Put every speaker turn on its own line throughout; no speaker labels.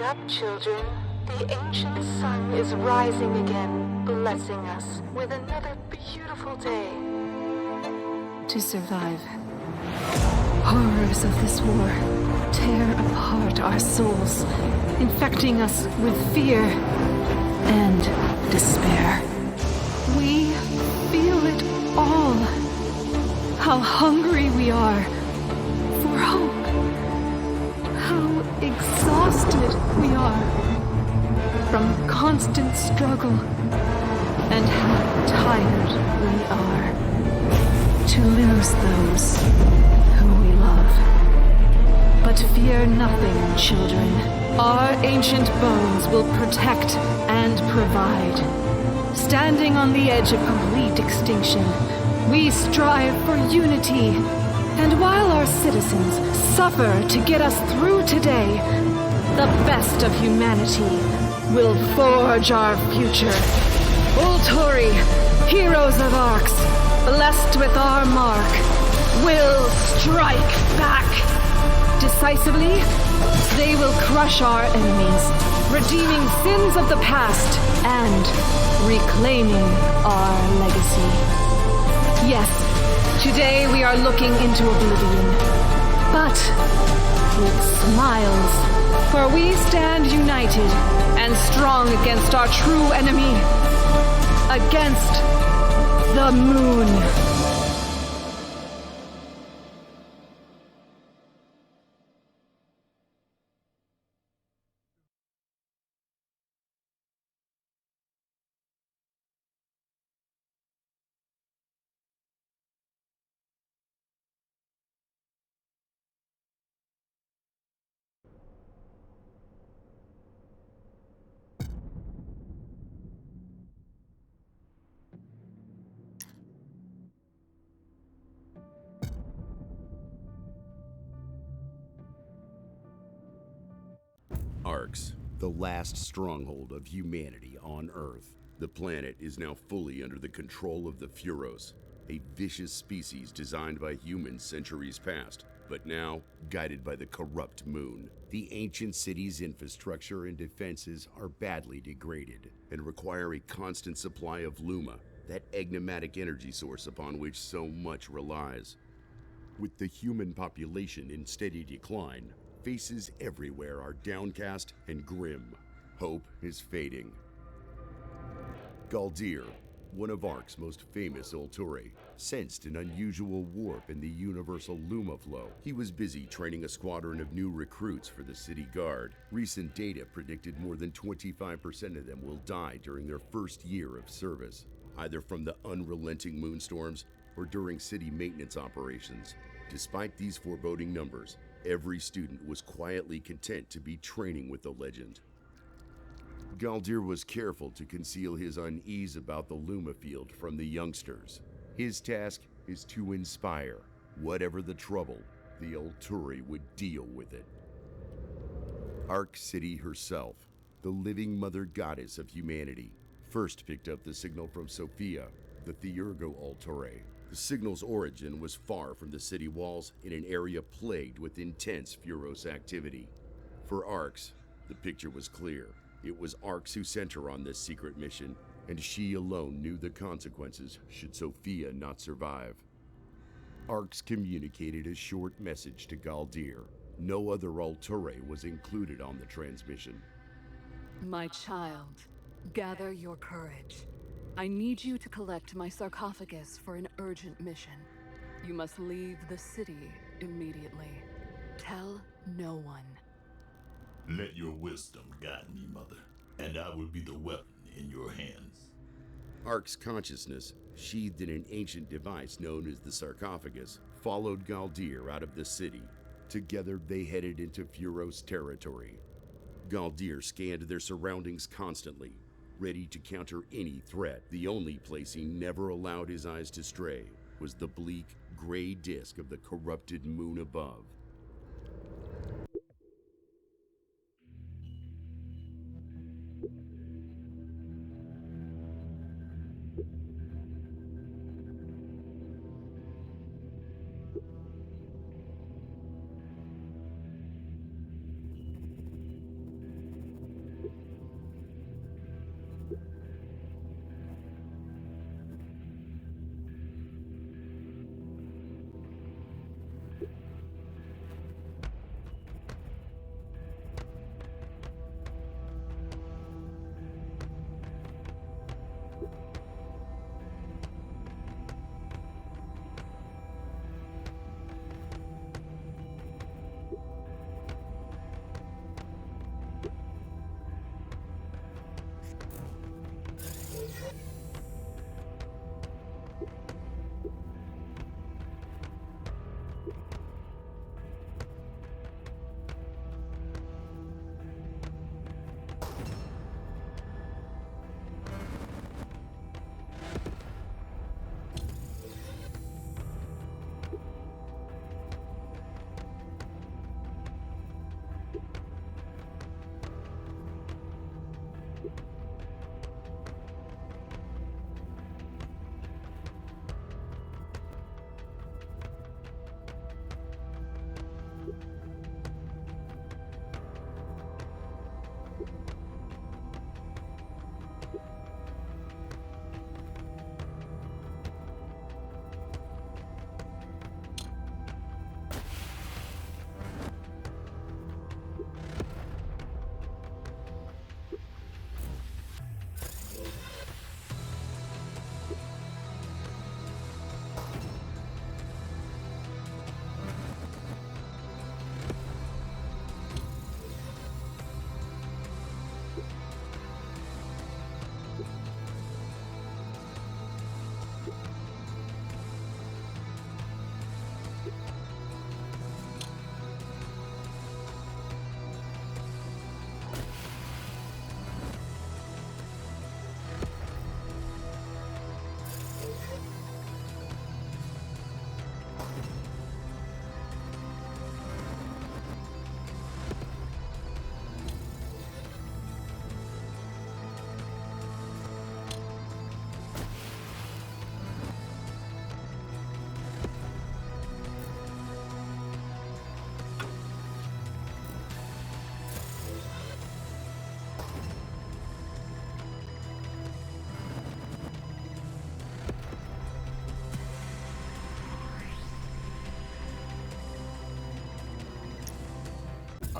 up, children. The ancient sun is rising again, blessing us with another beautiful day. To survive. Horrors of this war tear apart our souls, infecting us with fear and despair. We feel it all. How hungry we are for hope. How exhausted we are from constant struggle, and how tired we are to lose those who we love. But fear nothing, children. Our ancient bones will protect and provide. Standing on the edge of complete extinction, we strive for unity. And while our citizens suffer to get us through today, the best of humanity will forge our future. Ultori, heroes of Arx, blessed with our mark, will strike back. Decisively, they will crush our enemies, redeeming sins of the past and reclaiming our legacy. Yes, today we are looking into oblivion, but with smiles. For we stand united and strong against our true enemy, against the moon.
Arx, the last stronghold of humanity on Earth. The planet is now fully under the control of the Furos, a vicious species designed by humans centuries past, but now guided by the corrupt moon. The ancient city's infrastructure and defenses are badly degraded and require a constant supply of Luma, that enigmatic energy source upon which so much relies. With the human population in steady decline, faces everywhere are downcast and grim. Hope is fading. Galdir, one of Ark's most famous Ulturi, sensed an unusual warp in the universal Luma flow. He was busy training a squadron of new recruits for the city guard. Recent data predicted more than 25% of them will die during their first year of service, either from the unrelenting moonstorms or during city maintenance operations. Despite these foreboding numbers, every student was quietly content to be training with the legend. Galdir was careful to conceal his unease about the Luma field from the youngsters. His task is to inspire. Whatever the trouble, the Ulturi would deal with it. Ark City herself, the living mother goddess of humanity, first picked up the signal from Sophia, the Theurgo Ulturi. The signal's origin was far from the city walls in an area plagued with intense Furos activity. For Arx, the picture was clear. It was Arx who sent her on this secret mission, and she alone knew the consequences should Sophia not survive. Arx communicated a short message to Galdir. No other Ulturi was included on the transmission.
My child, gather your courage. I need you to collect my sarcophagus for an urgent mission. You must leave the city immediately. Tell no one.
Let your wisdom guide me, Mother, and I will be the weapon in your hands.
Ark's consciousness, sheathed in an ancient device known as the sarcophagus, followed Galdir out of the city. Together they headed into Furos territory. Galdir scanned their surroundings constantly, ready to counter any threat. The only place he never allowed his eyes to stray was the bleak, gray disk of the corrupted moon above.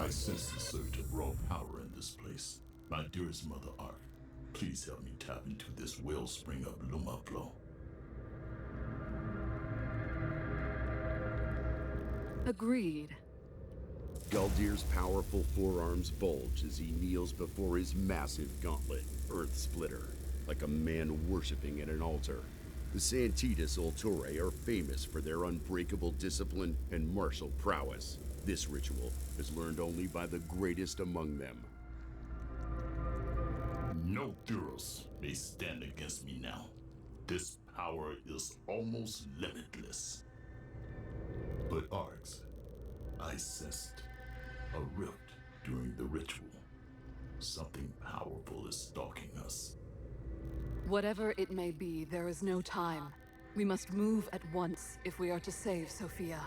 I sense the surge of raw power in this place. My dearest Mother Ark, please help me tap into this wellspring of Luma flow.
Agreed.
Galdir's powerful forearms bulge as he kneels before his massive gauntlet, Earth Splitter, like a man worshipping at an altar. The Santitas Ultore are famous for their unbreakable discipline and martial prowess. This ritual is learned only by the greatest among them.
No Duros may stand against me now. This power is almost limitless. But Arx, I sensed a rift during the ritual. Something powerful is stalking us.
Whatever it may be, there is no time. We must move at once if we are to save Sophia.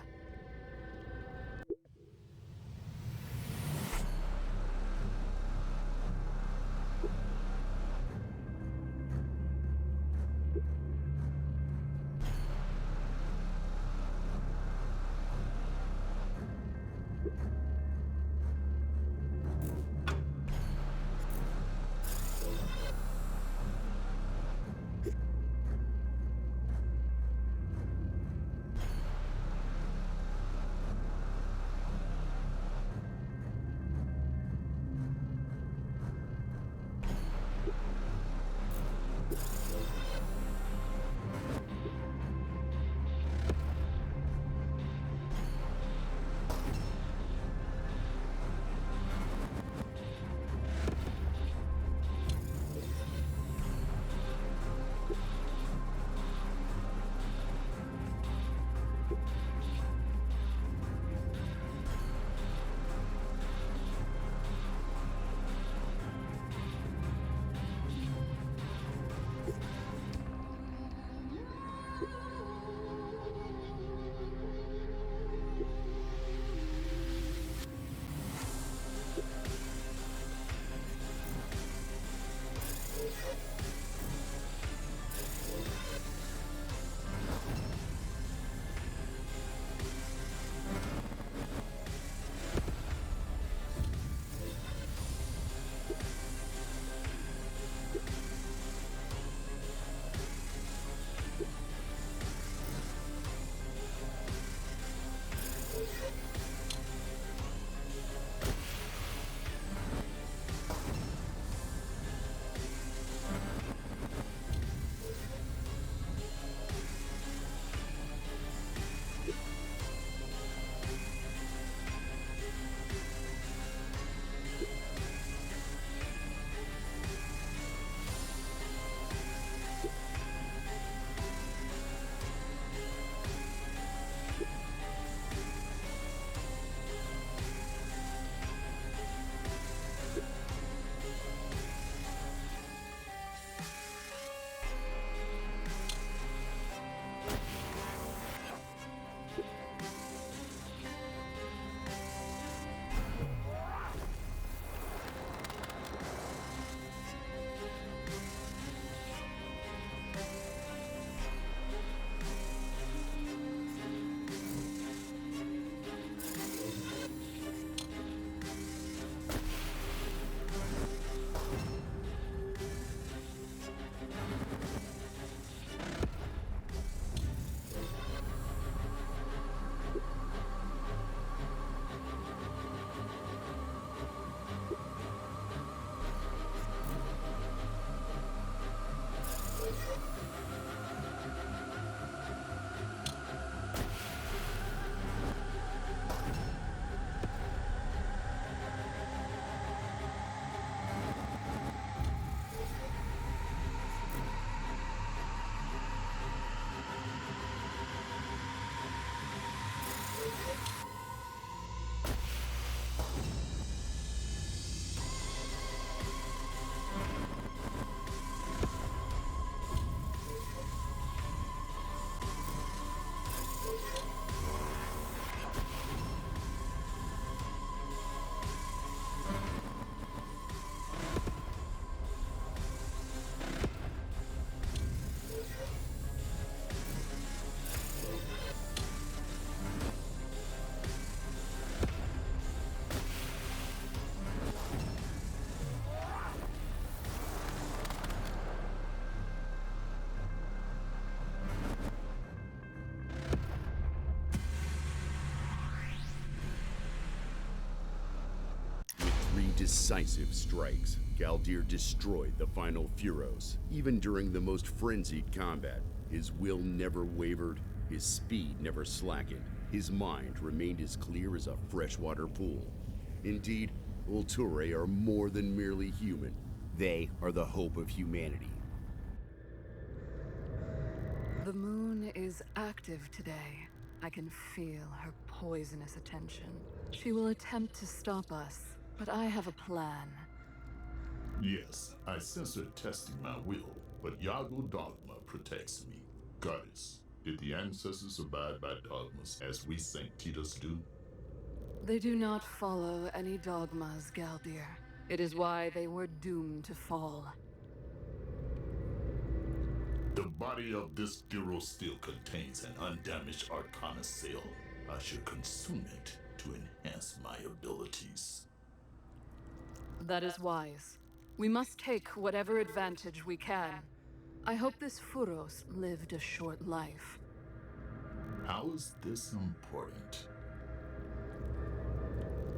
Decisive strikes. Galdir destroyed the final Furos. Even during the most frenzied combat, his will never wavered, his speed never slackened, his mind remained as clear as a freshwater pool. Indeed, Ulturae are more than merely human. They are the hope of humanity.
The moon is active today. I can feel her poisonous attention. She will attempt to stop us, but I have a plan.
Yes, I sense her testing my will, but Yago Dogma protects me. Goddess, did the ancestors abide by dogmas as we Sanctitas do?
They do not follow any dogmas, Galdir. It is why they were doomed to fall.
The body of this Diro still contains an undamaged Arcana cell. I should consume it to enhance my abilities.
That is wise. We must take whatever advantage we can. I hope this Furos lived a short life.
How is this important?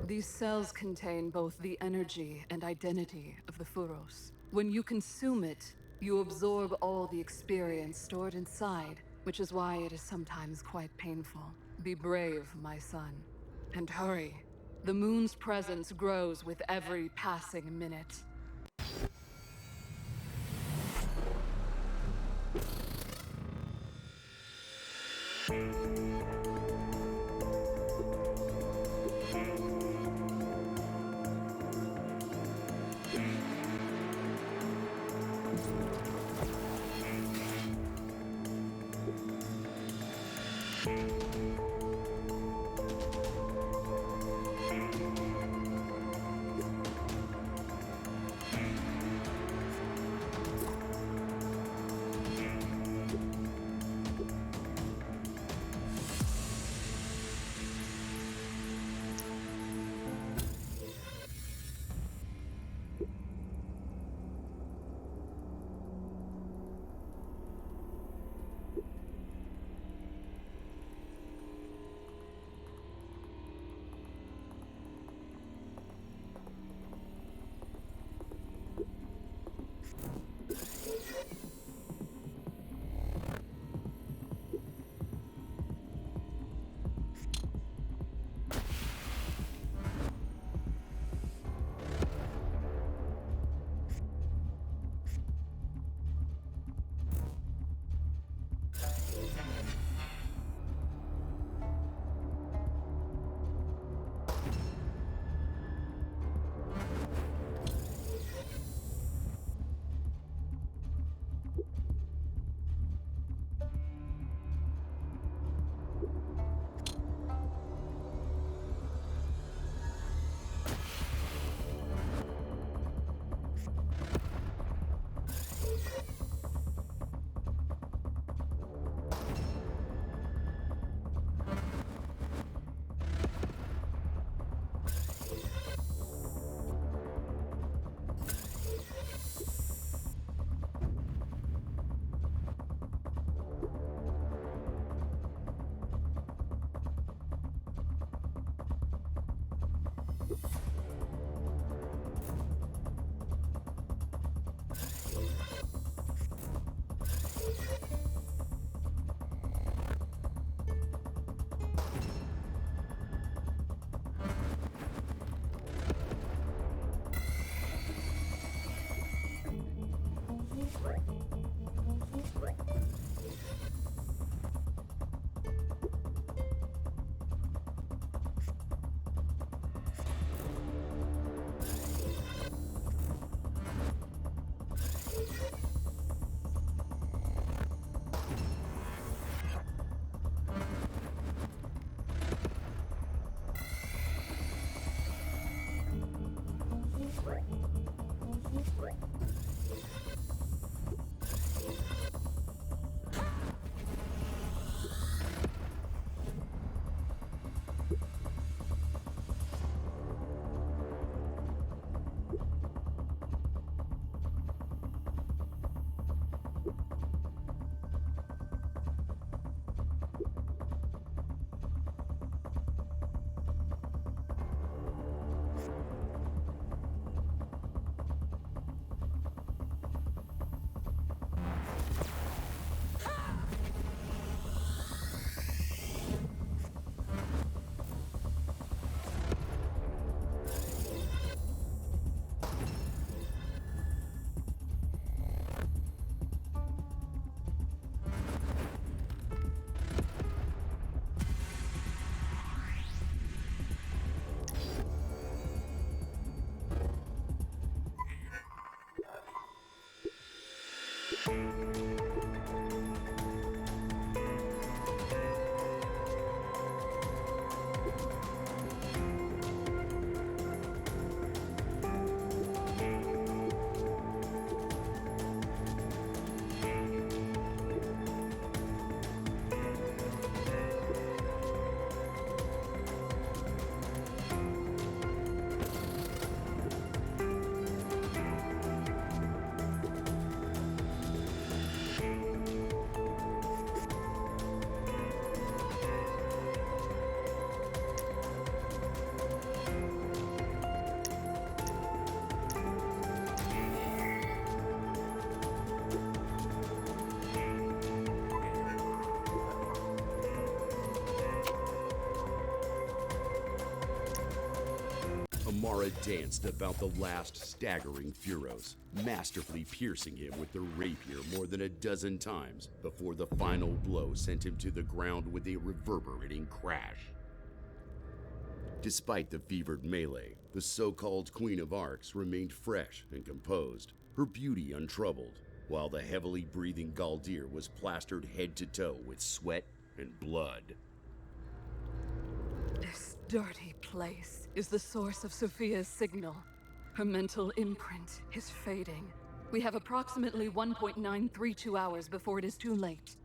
These cells contain both the energy and identity of the Furos. When you consume it, you absorb all the experience stored inside, which is why it is sometimes quite painful. Be brave, my son, and hurry. The moon's presence grows with every passing minute.
Mara danced about the last staggering Furos, masterfully piercing him with the rapier more than a dozen times before the final blow sent him to the ground with a reverberating crash. Despite the fevered melee, the so-called Queen of Arcs remained fresh and composed, her beauty untroubled, while the heavily breathing Galdir was plastered head to toe with sweat and blood.
This dirty place is the source of Sophia's signal. Her mental imprint is fading. We have approximately 1.932 hours before it is too late.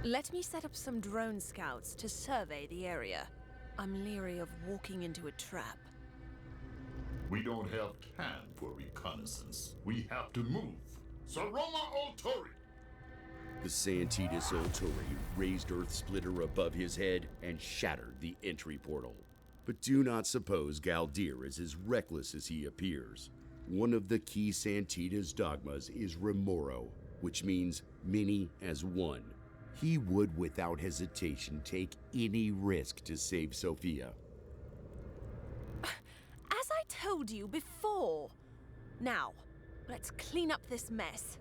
Let me set up some drone scouts to survey the area. I'm leery of walking into a trap.
We don't have time for reconnaissance. We have to move. Saroma Altori!
The Santidus Ultori raised Earth Splitter above his head and shattered the entry portal. But do not suppose Galdir is as reckless as he appears. One of the key Santidus dogmas is Remoro, which means many as one. He would without hesitation take any risk to save Sophia.
As I told you before. Now, let's clean up this mess.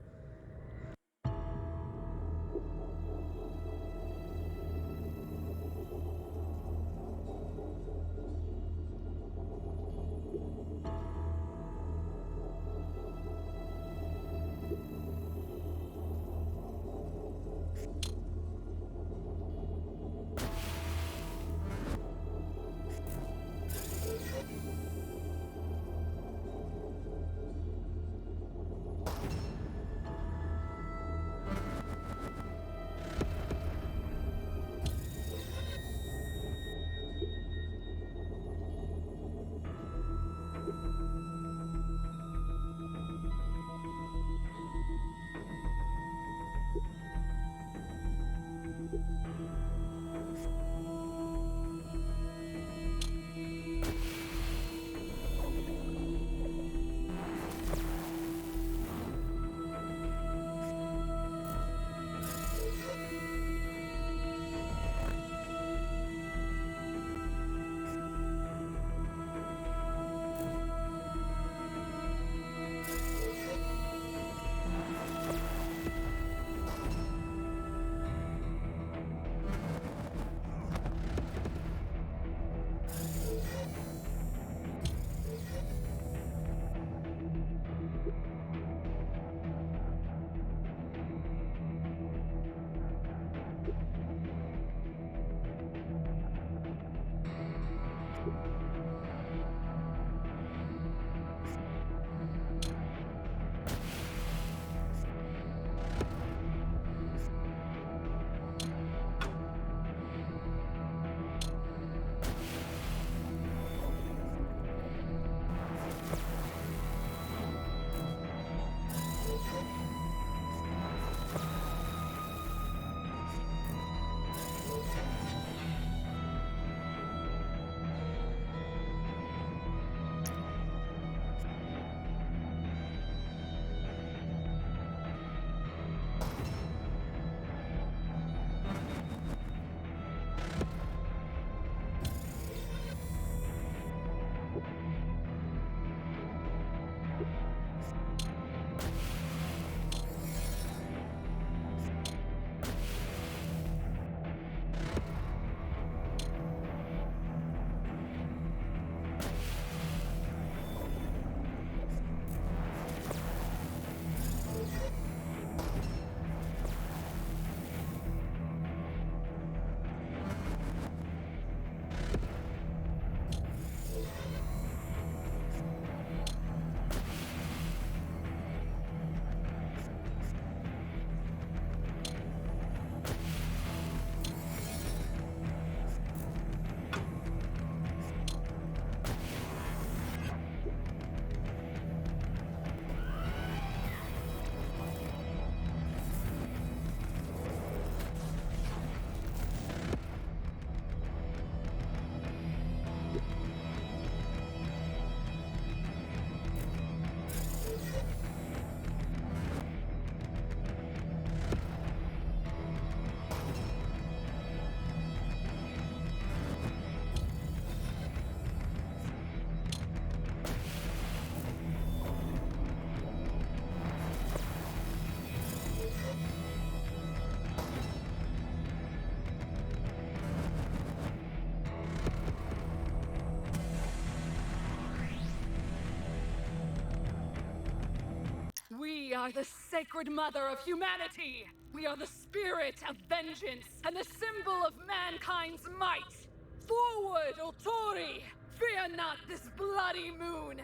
We are the sacred mother of humanity! We are the spirit of vengeance and the symbol of mankind's might! Forward, Ultori! Fear not this bloody moon!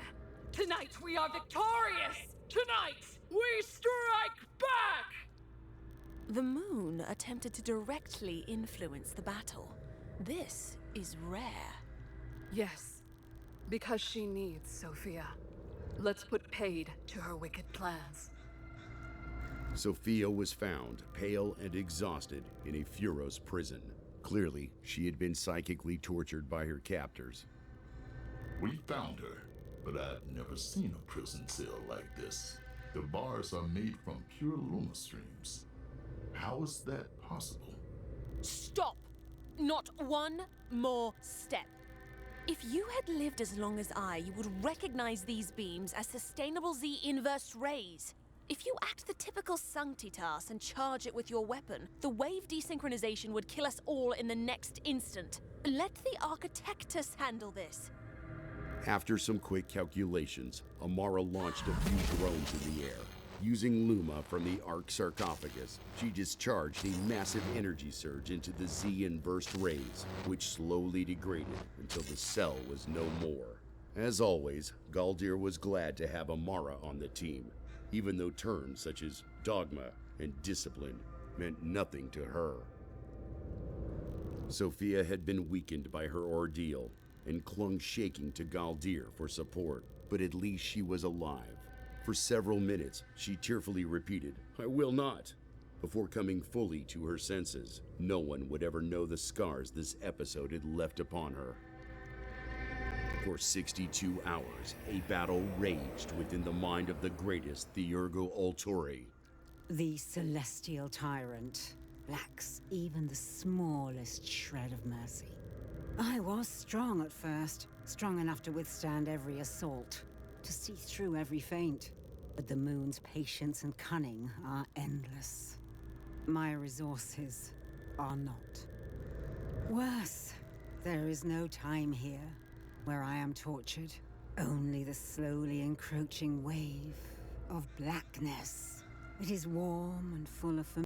Tonight we are victorious! Tonight we strike back!
The moon attempted to directly influence the battle. This is rare.
Yes, because she needs Sophia. Let's put paid to her wicked plans.
Sophia was found, pale and exhausted, in a Furos prison. Clearly, she had been psychically tortured by her captors.
We found her, but I've never seen a prison cell like this. The bars are made from pure Luma streams. How is that possible?
Stop! Not one more step. If you had lived as long as I, you would recognize these beams as sustainable Z-inverse rays. If you act the typical Sanctitas and charge it with your weapon, the wave desynchronization would kill us all in the next instant. Let the Architectus handle this.
After some quick calculations, Amara launched a few drones in the air. Using Luma from the Ark sarcophagus, she discharged a massive energy surge into the Z-inversed rays, which slowly degraded until the cell was no more. As always, Galdir was glad to have Amara on the team, even though terms such as dogma and discipline meant nothing to her. Sophia had been weakened by her ordeal and clung shaking to Galdir for support, but at least she was alive. For several minutes, she tearfully repeated, "I will not," before coming fully to her senses. No one would ever know the scars this episode had left upon her. For 62 hours, a battle raged within the mind of the greatest Theurgo Ultori.
The celestial tyrant lacks even the smallest shred of mercy. I was strong at first, strong enough to withstand every assault, to see through every feint. But the moon's patience and cunning are endless. My resources are not. Worse, there is no time here where I am tortured. Only the slowly encroaching wave of blackness. It is warm and full of familiar